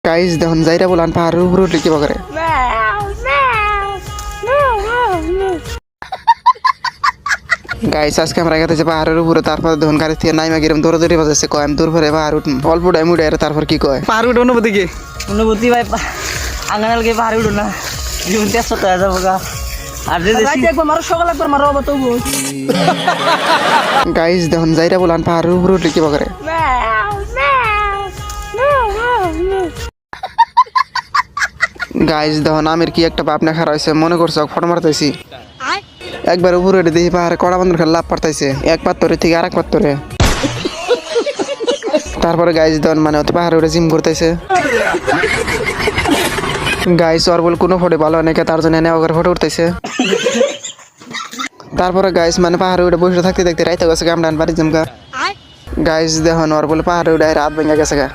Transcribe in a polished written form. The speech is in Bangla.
গাইস দেখুন যাইরা বলান পাহাড়ের উপরে উঠলে কি করে। গাইস আজকে আমরা গেছে পাহাড়ের উপরে, তারপর দেখুন গাড়ি থেকে নাইমা গেলাম দৌড়াদৌড়ি বাজাচ্ছে, কয় আমি দূর করে পাহাড় উঠুন অল্প টাইম উঠে তারপর কি কয় পাহাড় উঠে অনুভূতি কি অনুভূতি ভাই আঙ্গানাল কে পাহাড়ে উঠো না জীবন তেজ হয়ে যাবো গা। আর যে একবার মারো সকাল একবার মারো তবু গাইস দেখুন যাইরা বলান পাহাড়ের উপরে উঠলে কি করে। গাইস দেখুন আমের কি একটা বাপ না খারাপ হয়েছে, মনে করছে ফটো মারতেছি, একবার উপরে উঠে দেখি পাহাড়ে কড়া বন্ধুর খেলা লাভ পারতেছে এক পাত্তরে থেকে আরেক পাত্তরে। তারপরে গাইস দেখুন মানে হতে পাহাড়ে উঠে জিম করতেছে। গাইস ওর বল কোনো ফটো ভালো নাকি তার জন্য নেওয়া করে ফটো উঠতেছে। তারপরে গাইস মানে পাহাড়ে উঠে বসে থাকতে দেখতে রাইতে গেছে গামডান বাড়ি জমকা। গাইস দেখুন ওর বলে পাহাড়ে উঠে রাত ভেঙে গেছে গা।